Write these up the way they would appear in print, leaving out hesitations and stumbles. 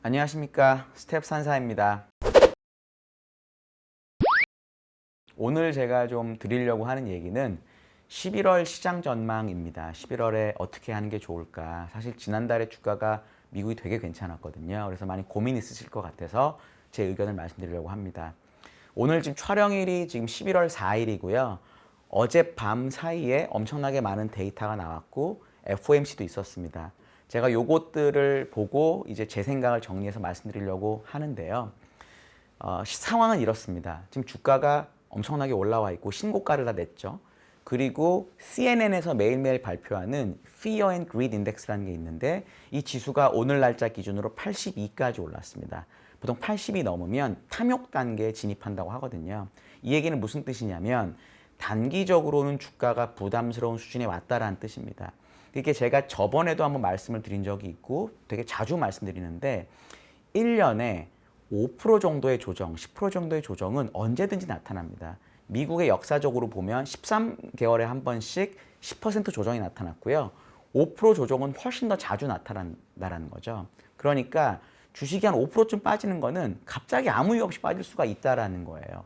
안녕하십니까, 스텝 산사입니다. 오늘 제가 좀 드리려고 하는 얘기는 11월 시장 전망입니다. 11월에 어떻게 하는 게 좋을까? 사실 지난달에 주가가 미국이 되게 괜찮았거든요. 그래서 많이 고민 있으실 것 같아서 제 의견을 말씀드리려고 합니다. 오늘 지금 촬영일이 지금 11월 4일이고요. 어젯밤 사이에 엄청나게 많은 데이터가 나왔고 FOMC도 있었습니다. 제가 요것들을 보고 이제 제 생각을 정리해서 말씀드리려고 하는데요. 상황은 이렇습니다. 지금 주가가 엄청나게 올라와 있고 신고가를 다 냈죠. 그리고 CNN에서 매일매일 발표하는 Fear and Greed Index라는 게 있는데 이 지수가 오늘 날짜 기준으로 82까지 올랐습니다. 보통 80이 넘으면 탐욕 단계에 진입한다고 하거든요. 이 얘기는 무슨 뜻이냐면 단기적으로는 주가가 부담스러운 수준에 왔다라는 뜻입니다. 이게 제가 저번에도 한번 말씀을 드린 적이 있고 되게 자주 말씀드리는데 1년에 5% 정도의 조정, 10% 정도의 조정은 언제든지 나타납니다. 미국의 역사적으로 보면 13개월에 한 번씩 10% 조정이 나타났고요. 5% 조정은 훨씬 더 자주 나타난다는 거죠. 그러니까 주식이 한 5%쯤 빠지는 거는 갑자기 아무 이유 없이 빠질 수가 있다는 거예요.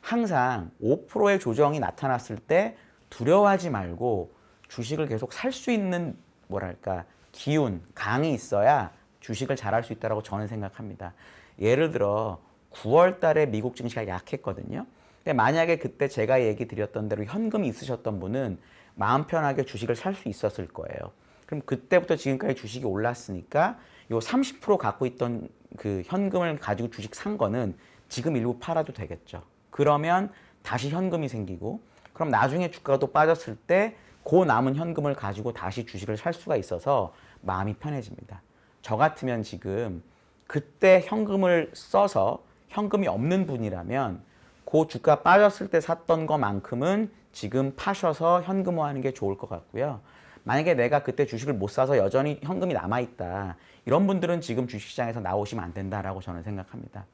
항상 5%의 조정이 나타났을 때 두려워하지 말고 주식을 계속 살 수 있는 뭐랄까 기운, 강이 있어야 주식을 잘할 수 있다고 저는 생각합니다. 예를 들어 9월 달에 미국 증시가 약했거든요. 근데 만약에 그때 제가 얘기 드렸던 대로 현금이 있으셨던 분은 마음 편하게 주식을 살 수 있었을 거예요. 그럼 그때부터 지금까지 주식이 올랐으니까 요 30% 갖고 있던 그 현금을 가지고 주식 산 거는 지금 일부 팔아도 되겠죠. 그러면 다시 현금이 생기고 그럼 나중에 주가가 또 빠졌을 때 그 남은 현금을 가지고 다시 주식을 살 수가 있어서 마음이 편해집니다. 저 같으면 지금 그때 현금을 써서 현금이 없는 분이라면 그 주가 빠졌을 때 샀던 것만큼은 지금 파셔서 현금화하는 게 좋을 것 같고요. 만약에 내가 그때 주식을 못 사서 여전히 현금이 남아있다. 이런 분들은 지금 주식시장에서 나오시면 안 된다라고 저는 생각합니다.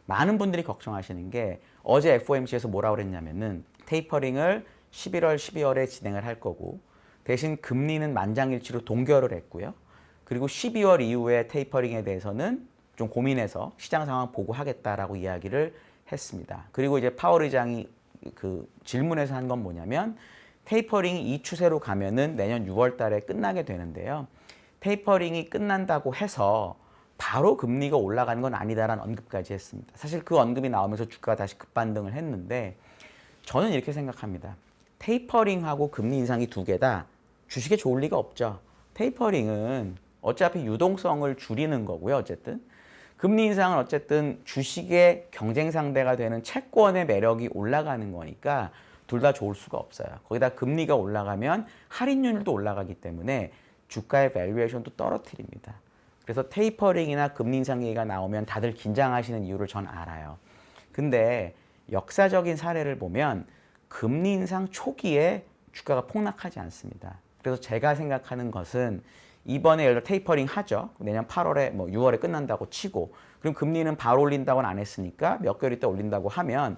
많은 분들이 걱정하시는 게 어제 FOMC에서 뭐라고 그랬냐면은 테이퍼링을 11월, 12월에 진행을 할 거고 대신 금리는 만장일치로 동결을 했고요. 그리고 12월 이후에 테이퍼링에 대해서는 좀 고민해서 시장 상황 보고 하겠다라고 이야기를 했습니다. 그리고 이제 파월 의장이 그 질문에서 한 건 뭐냐면 테이퍼링이 이 추세로 가면은 내년 6월 달에 끝나게 되는데요. 테이퍼링이 끝난다고 해서 바로 금리가 올라가는 건 아니다라는 언급까지 했습니다. 사실 그 언급이 나오면서 주가가 다시 급반등을 했는데 저는 이렇게 생각합니다. 테이퍼링하고 금리 인상이 두 개 다 주식에 좋을 리가 없죠. 테이퍼링은 어차피 유동성을 줄이는 거고요. 어쨌든 금리 인상은 어쨌든 주식의 경쟁 상대가 되는 채권의 매력이 올라가는 거니까 둘 다 좋을 수가 없어요. 거기다 금리가 올라가면 할인율도 올라가기 때문에 주가의 밸류에이션도 떨어뜨립니다. 그래서 테이퍼링이나 금리 인상 얘기가 나오면 다들 긴장하시는 이유를 전 알아요. 근데 역사적인 사례를 보면 금리 인상 초기에 주가가 폭락하지 않습니다. 그래서 제가 생각하는 것은 이번에 예를 들어 테이퍼링 하죠. 내년 8월에 뭐 6월에 끝난다고 치고 그럼 금리는 바로 올린다고는 안 했으니까 몇 개월 있다 올린다고 하면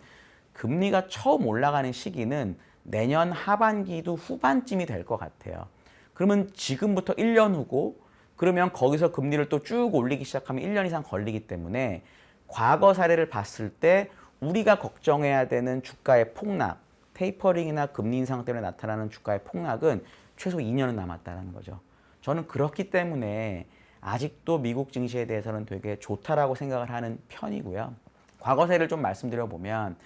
금리가 처음 올라가는 시기는 내년 하반기도 후반쯤이 될 것 같아요. 그러면 지금부터 1년 후고 그러면 거기서 금리를 또 쭉 올리기 시작하면 1년 이상 걸리기 때문에 과거 사례를 봤을 때 우리가 걱정해야 되는 주가의 폭락, 테이퍼링이나 금리 인상 때문에 나타나는 주가의 폭락은 최소 2년은 남았다는 거죠. 저는 그렇기 때문에 아직도 미국 증시에 대해서는 되게 좋다라고 생각을 하는 편이고요. 과거 사례를 좀 말씀드려 보면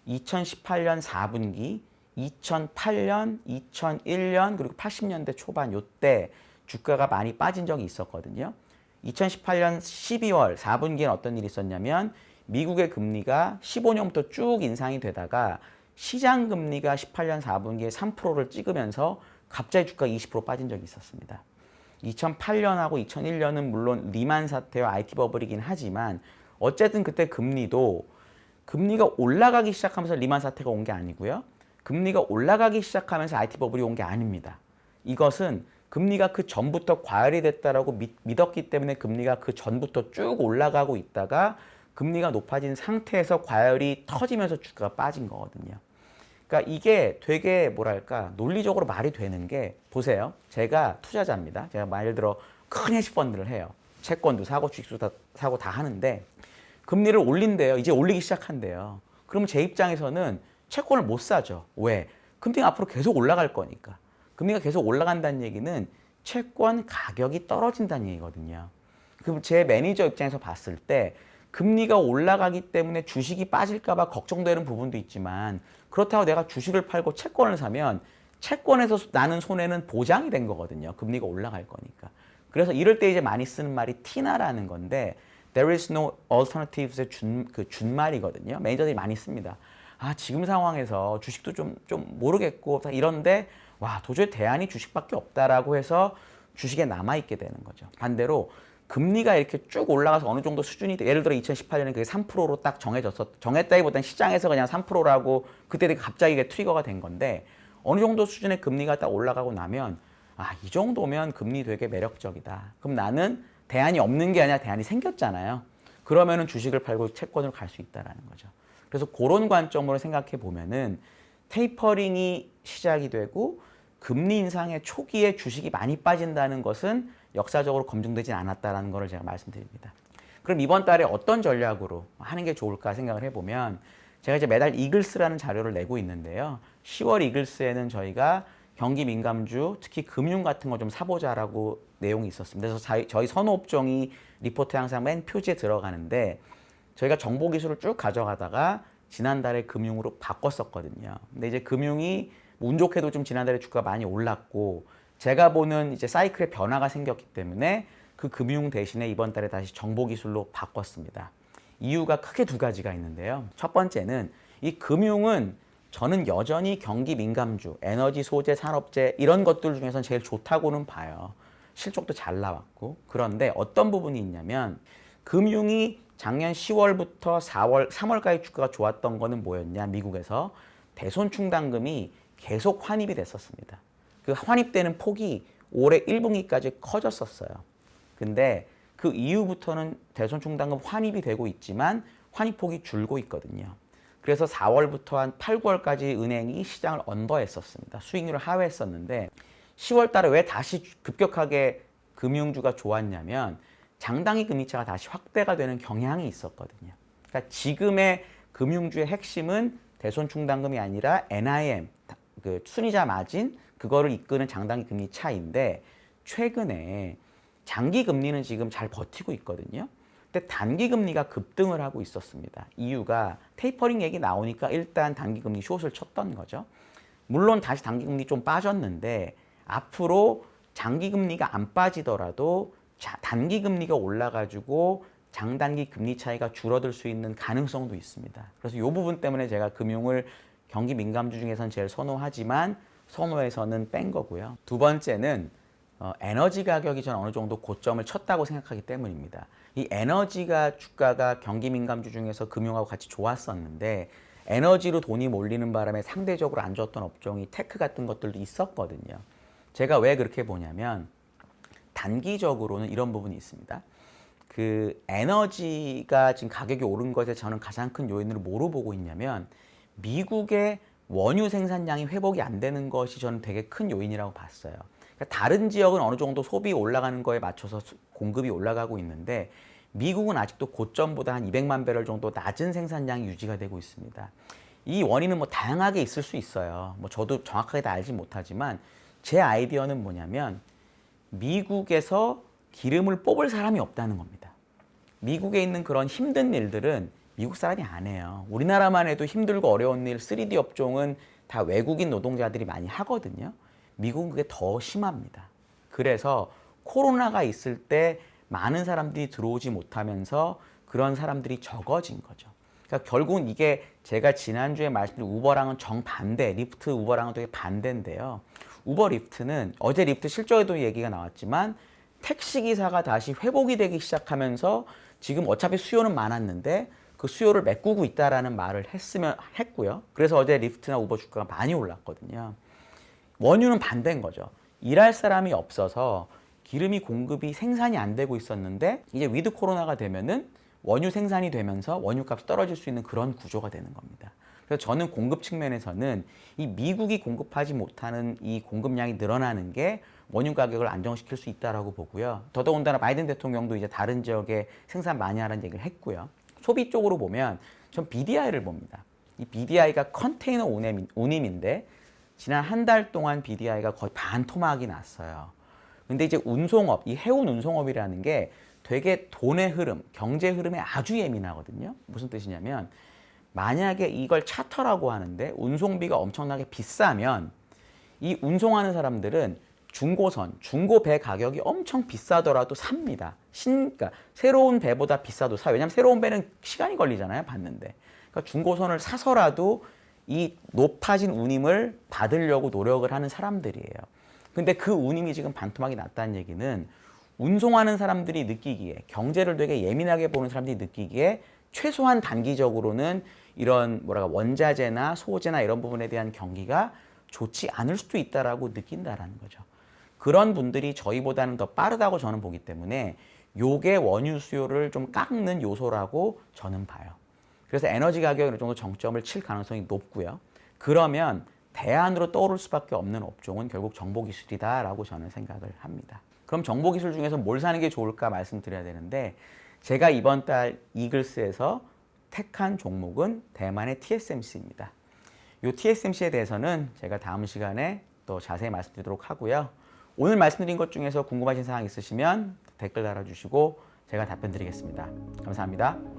2018년 4분기, 2008년, 2001년 그리고 80년대 초반 요때 주가가 많이 빠진 적이 있었거든요. 2018년 12월 4분기엔 어떤 일이 있었냐면 미국의 금리가 15년부터 쭉 인상이 되다가 시장 금리가 18년 4분기에 3%를 찍으면서 갑자기 주가가 20% 빠진 적이 있었습니다. 2008년하고 2001년은 물론 리만 사태와 IT 버블이긴 하지만 어쨌든 그때 금리가 올라가기 시작하면서 리만 사태가 온 게 아니고요. 금리가 올라가기 시작하면서 IT 버블이 온 게 아닙니다. 이것은 금리가 그 전부터 과열이 됐다라고 믿었기 때문에 금리가 그 전부터 쭉 올라가고 있다가 금리가 높아진 상태에서 과열이 터지면서 주가가 빠진 거거든요. 그러니까 이게 되게 뭐랄까 논리적으로 말이 되는 게 보세요. 제가 투자자입니다. 제가 예를 들어 큰 헤지펀드를 해요. 채권도 사고 주식도 다 사고 다 하는데 금리를 올린대요. 이제 올리기 시작한대요. 그러면 제 입장에서는 채권을 못 사죠. 왜? 금리가 앞으로 계속 올라갈 거니까. 금리가 계속 올라간다는 얘기는 채권 가격이 떨어진다는 얘기거든요. 그럼 제 매니저 입장에서 봤을 때 금리가 올라가기 때문에 주식이 빠질까 봐 걱정되는 부분도 있지만 그렇다고 내가 주식을 팔고 채권을 사면 채권에서 나는 손해는 보장이 된 거거든요. 금리가 올라갈 거니까. 그래서 이럴 때 이제 많이 쓰는 말이 TINA라는 건데 There is no alternatives의 준말이거든요. 매니저들이 많이 씁니다. 아, 지금 상황에서 주식도 좀 모르겠고 이런데 와, 도저히 대안이 주식밖에 없다라고 해서 주식에 남아있게 되는 거죠. 반대로 금리가 이렇게 쭉 올라가서 어느 정도 수준이 예를 들어 2018년에 그게 3%로 딱 정했다기보다는 시장에서 그냥 3%라고 그때 갑자기 트리거가 된 건데 어느 정도 수준의 금리가 딱 올라가고 나면 아, 이 정도면 금리 되게 매력적이다. 그럼 나는 대안이 없는 게 아니라 대안이 생겼잖아요. 그러면은 주식을 팔고 채권으로 갈 수 있다라는 거죠. 그래서 그런 관점으로 생각해 보면은 테이퍼링이 시작이 되고 금리 인상의 초기에 주식이 많이 빠진다는 것은 역사적으로 검증되지 않았다라는 것을 제가 말씀드립니다. 그럼 이번 달에 어떤 전략으로 하는 게 좋을까 생각을 해보면 제가 이제 매달 이글스라는 자료를 내고 있는데요. 10월 이글스에는 저희가 경기 민감주, 특히 금융 같은 거 좀 사보자라고 내용이 있었습니다. 그래서 저희 선호업종이 리포트에 항상 맨 표지에 들어가는데 저희가 정보 기술을 쭉 가져가다가 지난달에 금융으로 바꿨었거든요. 근데 이제 금융이 운 좋게도 좀 지난달에 주가가 많이 올랐고 제가 보는 이제 사이클의 변화가 생겼기 때문에 그 금융 대신에 이번 달에 다시 정보 기술로 바꿨습니다. 이유가 크게 두 가지가 있는데요. 첫 번째는 이 금융은 저는 여전히 경기 민감주, 에너지 소재, 산업재 이런 것들 중에서는 제일 좋다고는 봐요. 실적도 잘 나왔고. 그런데 어떤 부분이 있냐면 금융이 작년 10월부터 3월까지 주가가 좋았던 거는 뭐였냐? 미국에서 대손 충당금이 계속 환입이 됐었습니다. 그 환입되는 폭이 올해 1분기까지 커졌었어요. 근데 그 이후부터는 대손 충당금 환입이 되고 있지만 환입폭이 줄고 있거든요. 그래서 4월부터 한 8, 9월까지 은행이 시장을 언더했었습니다. 수익률을 하회했었는데 10월 달에 왜 다시 급격하게 금융주가 좋았냐면 장단기 금리차가 다시 확대가 되는 경향이 있었거든요. 그러니까 지금의 금융주의 핵심은 대손 충당금이 아니라 NIM, 그 순이자 마진, 그거를 이끄는 장단기 금리 차인데 최근에 장기 금리는 지금 잘 버티고 있거든요. 근데 단기 금리가 급등을 하고 있었습니다. 이유가 테이퍼링 얘기 나오니까 일단 단기 금리 숏을 쳤던 거죠. 물론 다시 단기 금리 좀 빠졌는데 앞으로 장기 금리가 안 빠지더라도 단기 금리가 올라가지고 장단기 금리 차이가 줄어들 수 있는 가능성도 있습니다. 그래서 이 부분 때문에 제가 금융을 경기 민감주 중에서는 제일 선호하지만 선호에서는 뺀 거고요. 두 번째는 에너지 가격이 전 어느 정도 고점을 쳤다고 생각하기 때문입니다. 이 에너지가 주가가 경기 민감주 중에서 금융하고 같이 좋았었는데 에너지로 돈이 몰리는 바람에 상대적으로 안 좋았던 업종이 테크 같은 것들도 있었거든요. 제가 왜 그렇게 보냐면 단기적으로는 이런 부분이 있습니다. 그 에너지가 지금 가격이 오른 것에 저는 가장 큰 요인으로 뭐로 보고 있냐면 미국의 원유 생산량이 회복이 안 되는 것이 저는 되게 큰 요인이라고 봤어요. 그러니까 다른 지역은 어느 정도 소비 올라가는 거에 맞춰서 공급이 올라가고 있는데 미국은 아직도 고점보다 한 200만 배럴 정도 낮은 생산량이 유지가 되고 있습니다. 이 원인은 뭐 다양하게 있을 수 있어요. 뭐 저도 정확하게 다 알지 못하지만 제 아이디어는 뭐냐면 미국에서 기름을 뽑을 사람이 없다는 겁니다. 미국에 있는 그런 힘든 일들은 미국 사람이 안 해요. 우리나라만 해도 힘들고 어려운 일, 3D 업종은 다 외국인 노동자들이 많이 하거든요. 미국은 그게 더 심합니다. 그래서 코로나가 있을 때 많은 사람들이 들어오지 못하면서 그런 사람들이 적어진 거죠. 그러니까 결국은 이게 제가 지난주에 말씀드린 우버랑은 정반대, 리프트 우버랑은 되게 반대인데요. 우버 리프트는 어제 리프트 실적에도 얘기가 나왔지만 택시기사가 다시 회복이 되기 시작하면서 지금 어차피 수요는 많았는데 그 수요를 메꾸고 있다라는 말을 했고요. 그래서 어제 리프트나 우버 주가가 많이 올랐거든요. 원유는 반대인 거죠. 일할 사람이 없어서 기름이 공급이 생산이 안 되고 있었는데 이제 위드 코로나가 되면은 원유 생산이 되면서 원유값이 떨어질 수 있는 그런 구조가 되는 겁니다. 그래서 저는 공급 측면에서는 이 미국이 공급하지 못하는 이 공급량이 늘어나는 게 원유 가격을 안정시킬 수 있다라고 보고요. 더더군다나 바이든 대통령도 이제 다른 지역에 생산 많이 하라는 얘기를 했고요. 소비 쪽으로 보면 전 BDI를 봅니다. 이 BDI가 컨테이너 운임인데 지난 한 달 동안 BDI가 거의 반토막이 났어요. 근데 이제 운송업, 이 해운 운송업이라는 게 되게 돈의 흐름, 경제 흐름에 아주 예민하거든요. 무슨 뜻이냐면 만약에 이걸 차터라고 하는데 운송비가 엄청나게 비싸면 이 운송하는 사람들은 중고선, 중고배 가격이 엄청 비싸더라도 삽니다. 그러니까 새로운 배보다 비싸도 사요. 왜냐하면 새로운 배는 시간이 걸리잖아요, 받는데. 그러니까 중고선을 사서라도 이 높아진 운임을 받으려고 노력을 하는 사람들이에요. 근데 그 운임이 지금 반토막이 났다는 얘기는 운송하는 사람들이 느끼기에, 경제를 되게 예민하게 보는 사람들이 느끼기에 최소한 단기적으로는 이런 원자재나 소재나 이런 부분에 대한 경기가 좋지 않을 수도 있다라고 느낀다라는 거죠. 그런 분들이 저희보다는 더 빠르다고 저는 보기 때문에 요게 원유 수요를 좀 깎는 요소라고 저는 봐요. 그래서 에너지 가격이 어느 정도 정점을 칠 가능성이 높고요. 그러면 대안으로 떠오를 수밖에 없는 업종은 결국 정보기술이다라고 저는 생각을 합니다. 그럼 정보기술 중에서 뭘 사는 게 좋을까 말씀드려야 되는데 제가 이번 달 이글스에서 택한 종목은 대만의 TSMC입니다. 이 TSMC에 대해서는 제가 다음 시간에 또 자세히 말씀드리도록 하고요. 오늘 말씀드린 것 중에서 궁금하신 사항 있으시면 댓글 달아주시고 제가 답변 드리겠습니다. 감사합니다.